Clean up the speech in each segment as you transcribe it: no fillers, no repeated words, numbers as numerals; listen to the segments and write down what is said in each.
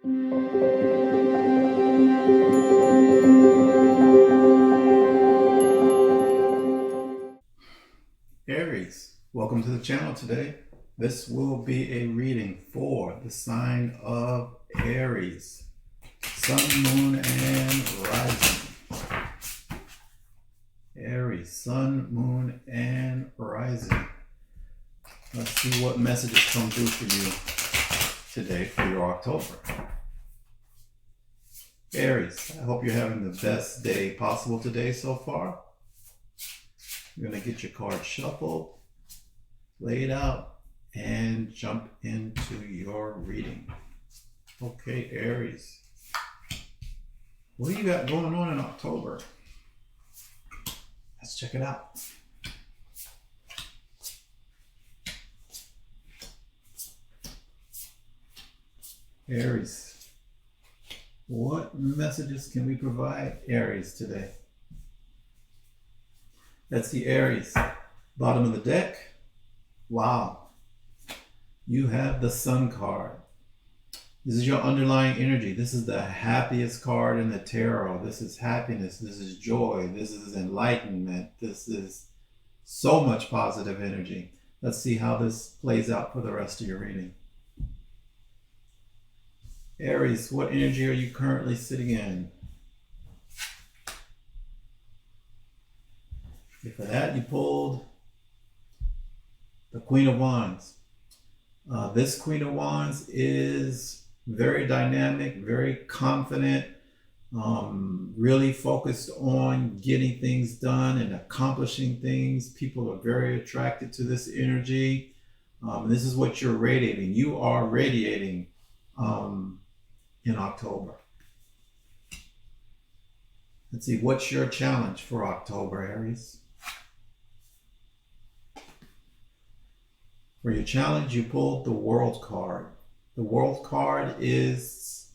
Aries, welcome to the channel today. This will be a reading for the sign of Aries, Sun, Moon, and Rising. Aries, Sun, Moon, and Rising. Let's see what messages come through for you today for your October. Aries, I hope you're having the best day possible today so far. You're going to get your cards shuffled, laid out, and jump into your reading. Okay, Aries. What do you got going on in October? Let's check it out. Aries. What messages can we provide Aries today? That's the Aries. Bottom of the deck. Wow. You have the Sun card. This is your underlying energy. This is the happiest card in the tarot. This is happiness. This is joy. This is enlightenment. This is so much positive energy. Let's see how this plays out for the rest of your reading. Aries, what energy are you currently sitting in? Okay, for that, you pulled the Queen of Wands. This Queen of Wands is very dynamic, very confident, really focused on getting things done and accomplishing things. People are very attracted to this energy. This is what you're radiating. You are radiating in October. Let's see, what's your challenge for October, Aries? For your challenge, you pulled the World card. The World card is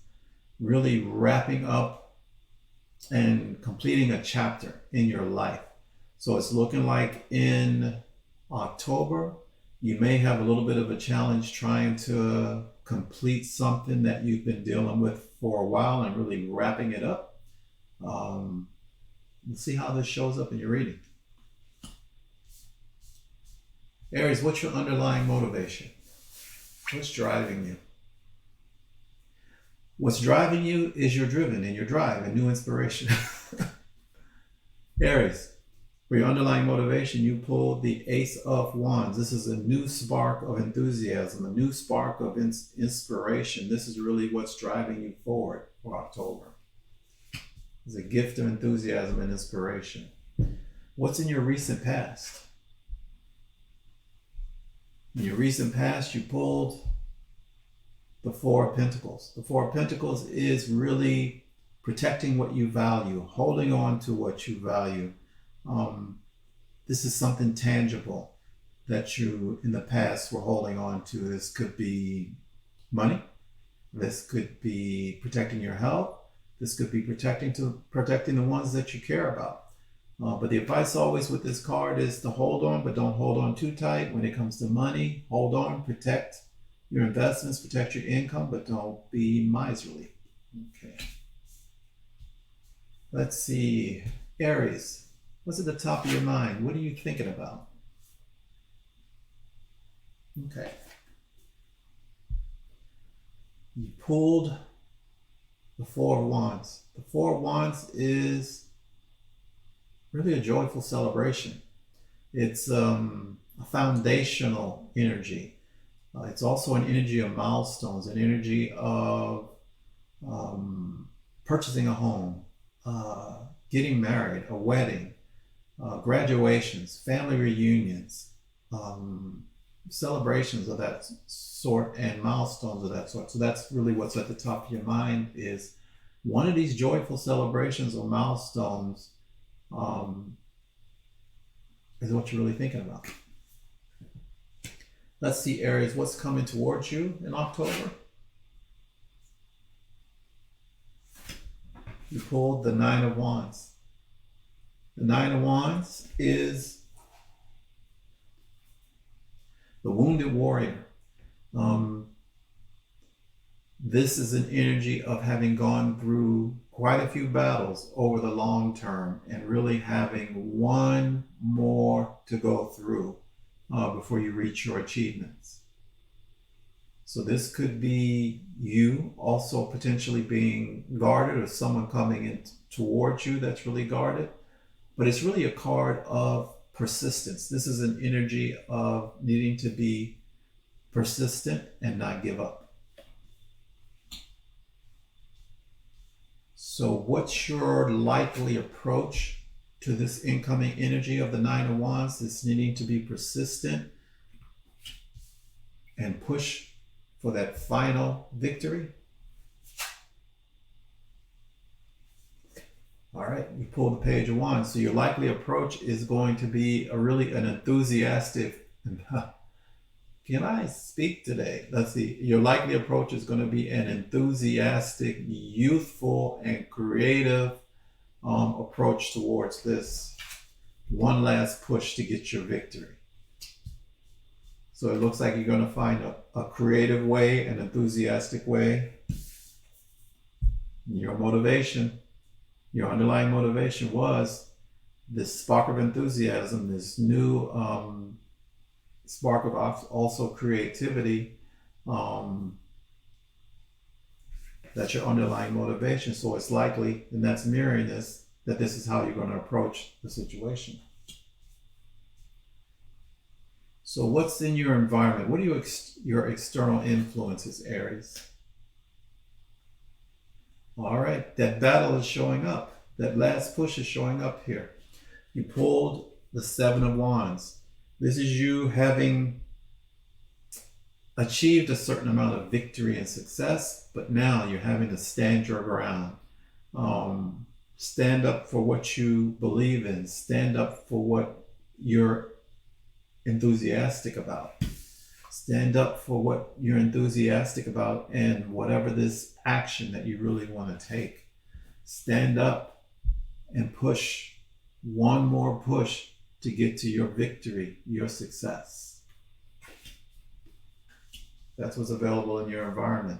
really wrapping up and completing a chapter in your life. So it's looking like in October, you may have a little bit of a challenge trying to complete something that you've been dealing with for a while and really wrapping it up. Let's see how this shows up in your reading. Aries, what's your underlying motivation? What's driving you? What's driving you is you're driven in your drive and new inspiration. Aries, for your underlying motivation, you pulled the Ace of Wands. This is a new spark of enthusiasm, a new spark of inspiration. This is really what's driving you forward for October. It's a gift of enthusiasm and inspiration. What's in your recent past? In your recent past, you pulled the Four of Pentacles. The Four of Pentacles is really protecting what you value, holding on to what you value. This is something tangible that you in the past were holding on to. This could be money. This could be protecting your health. This could be protecting the ones that you care about. But the advice always with this card is to hold on, but don't hold on too tight. When it comes to money, hold on, protect your investments, protect your income, but don't be miserly. Okay. Let's see. Aries, what's at the top of your mind? What are you thinking about? Okay. You pulled the Four of Wands. The Four of Wands is really a joyful celebration. It's a foundational energy. It's also an energy of milestones, an energy of purchasing a home, getting married, a wedding, graduations, family reunions, celebrations of that sort and milestones of that sort. So that's really what's at the top of your mind, is one of these joyful celebrations or milestones is what you're really thinking about. Let's see, Aries, what's coming towards you in October? You pulled the Nine of Wands. The Nine of Wands is the wounded warrior. This is an energy of having gone through quite a few battles over the long term and really having one more to go through before you reach your achievements. So this could be you also potentially being guarded, or someone coming in towards you that's really guarded. But it's really a card of persistence. This is an energy of needing to be persistent and not give up. So what's your likely approach to this incoming energy of the Nine of Wands? This needing to be persistent and push for that final victory. All right, you pull the Page of Wands. So your likely approach is going to be an enthusiastic, can I speak today? Let's see. Your likely approach is going to be an enthusiastic, youthful, and creative approach towards this one last push to get your victory. So it looks like you're going to find a creative way, an enthusiastic way. Your motivation, your underlying motivation was this spark of enthusiasm, this new spark of also creativity. That's your underlying motivation. So it's likely, and that's mirroring this, that this is how you're going to approach the situation. So what's in your environment? What are your external influences, Aries? All right, that battle is showing up. That last push is showing up here. You pulled the Seven of Wands. This is you having achieved a certain amount of victory and success, but now you're having to stand your ground. Stand up for what you believe in. Stand up for what you're enthusiastic about. Stand up for what you're enthusiastic about and whatever this action that you really want to take. Stand up and push one more push to get to your victory, your success. That's what's available in your environment.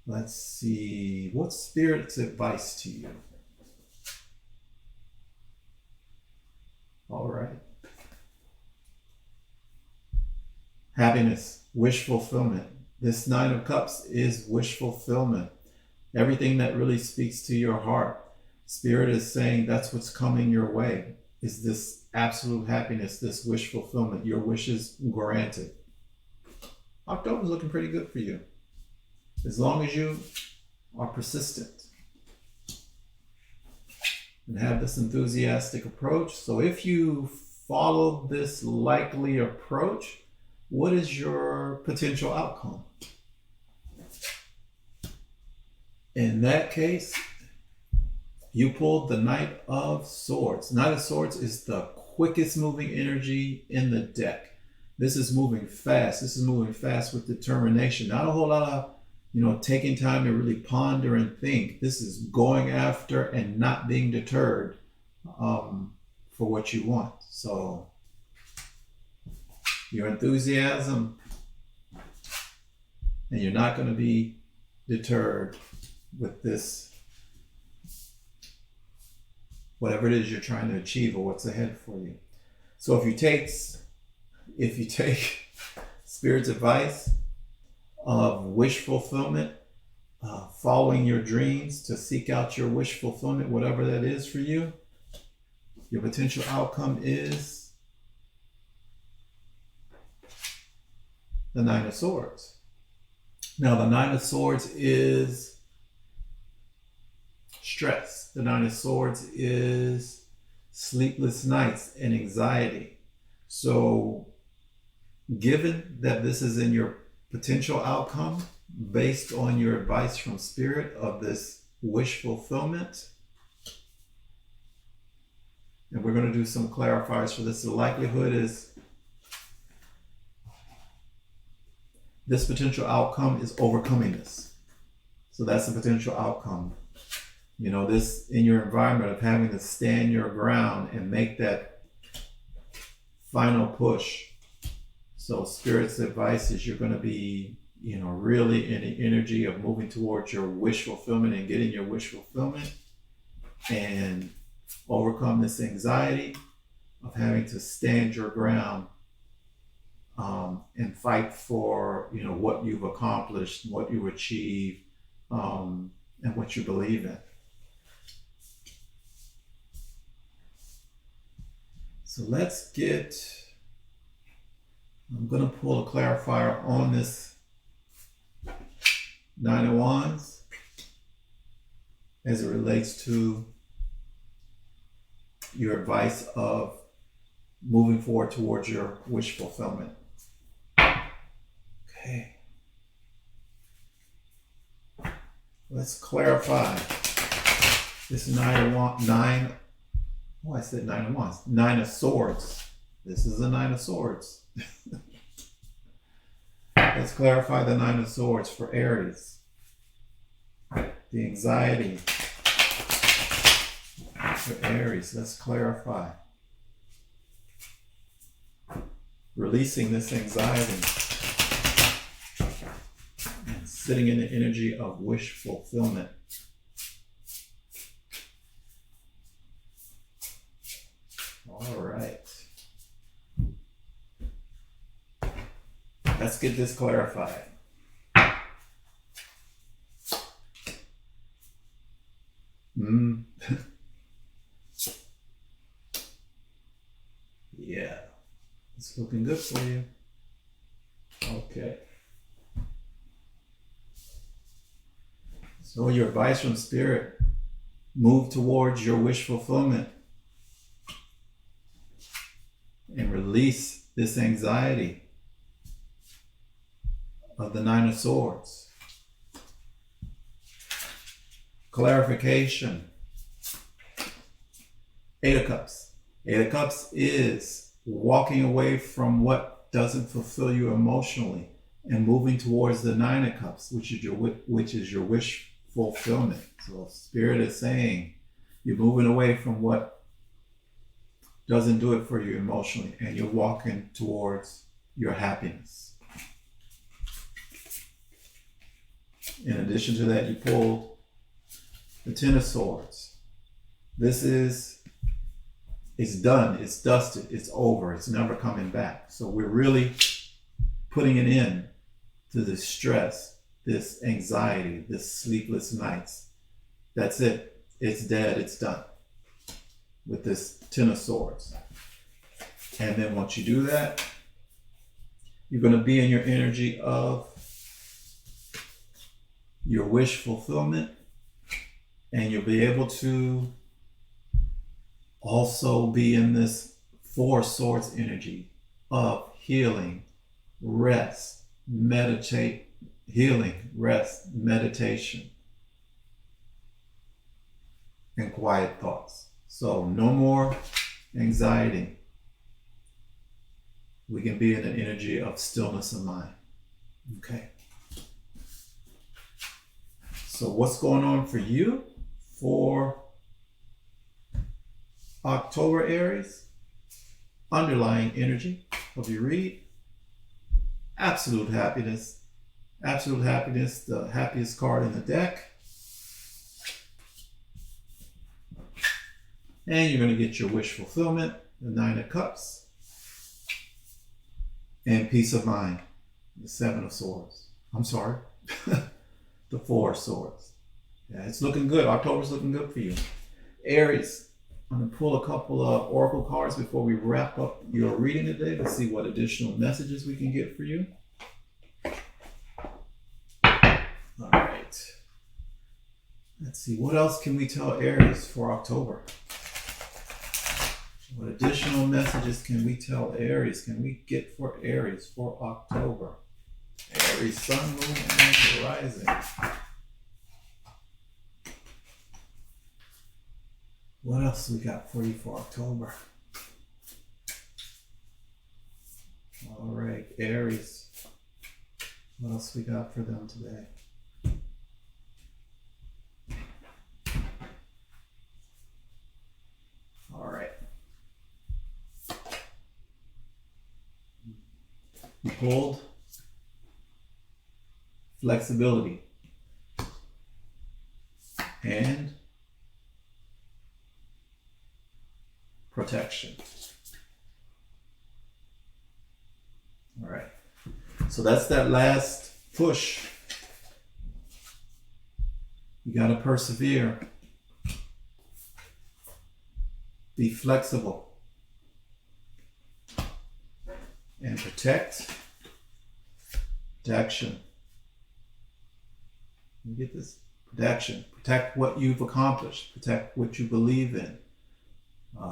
Let's see, what's Spirit's advice to you? All right. Happiness, wish fulfillment. This Nine of Cups is wish fulfillment. Everything that really speaks to your heart. Spirit is saying that's what's coming your way, is this absolute happiness, this wish fulfillment, your wishes granted. October's looking pretty good for you, as long as you are persistent and have this enthusiastic approach. So if you follow this likely approach, what is your potential outcome? In that case, you pulled the Knight of Swords. Knight of Swords is the quickest moving energy in the deck. This is moving fast. This is moving fast with determination. Not a whole lot of, taking time to really ponder and think. This is going after and not being deterred for what you want. So your enthusiasm, and you're not going to be deterred with this, whatever it is you're trying to achieve or what's ahead for you. So if you take Spirit's advice of wish fulfillment, following your dreams to seek out your wish fulfillment, whatever that is for you, your potential outcome is the Nine of Swords. Now, the Nine of Swords is stress. The Nine of Swords is sleepless nights and anxiety. So, given that this is in your potential outcome, based on your advice from Spirit of this wish fulfillment, and we're going to do some clarifiers for this. The likelihood is this potential outcome is overcoming this. So that's the potential outcome. This in your environment of having to stand your ground and make that final push. So Spirit's advice is you're going to be really in the energy of moving towards your wish fulfillment and getting your wish fulfillment, and overcome this anxiety of having to stand your ground and fight for what you've accomplished, what you achieve, and what you believe in. So I'm going to pull a clarifier on this Nine of Wands as it relates to your advice of moving forward towards your wish fulfillment. Okay. Let's clarify this Nine of Swords. This is a Nine of Swords. Let's clarify the Nine of Swords for Aries. The anxiety for Aries. Let's clarify. Releasing this anxiety and sitting in the energy of wish fulfillment. All right. Let's get this clarified. Yeah, it's looking good for you. Okay. So your advice from Spirit, move towards your wish fulfillment and release this anxiety of the Nine of Swords. Clarification. Eight of Cups. Eight of Cups is walking away from what doesn't fulfill you emotionally and moving towards the Nine of Cups, which is your wish fulfillment. So Spirit is saying you're moving away from what doesn't do it for you emotionally, and you're walking towards your happiness. In addition to that, you pulled the Ten of Swords. This is, it's done, it's dusted, it's over, it's never coming back. So we're really putting an end to this stress, this anxiety, this sleepless nights. That's it. It's dead, it's done with this Ten of Swords. And then once you do that, you're going to be in your energy of your wish fulfillment, and you'll be able to also be in this Four of Swords energy of healing, rest, meditate, healing, rest, meditation, and quiet thoughts. So no more anxiety. We can be in an energy of stillness of mind. Okay. So what's going on for you for October, Aries? Underlying energy of your read. Absolute happiness. Absolute happiness, the happiest card in the deck. And you're going to get your wish fulfillment, the Nine of Cups. And peace of mind, the Seven of Swords. I'm sorry, the Four of Swords. Yeah, it's looking good. October's looking good for you. Aries, I'm going to pull a couple of oracle cards before we wrap up your reading today to see what additional messages we can get for you. All right. Let's see, what else can we tell Aries for October? What additional messages can we tell Aries? Can we get for Aries for October? Aries, Sun, Moon, and Rising. What else we got for you for October? All right, Aries. What else we got for them today? All right. You pulled flexibility, and protection. All right. So that's that last push. You got to persevere. Be flexible. And protect. Protection. You get this? Protection. Protect what you've accomplished. Protect what you believe in.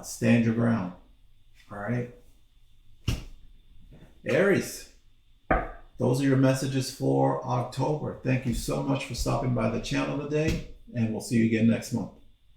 Stand your ground. All right. Aries. Those are your messages for October. Thank you so much for stopping by the channel today, and we'll see you again next month.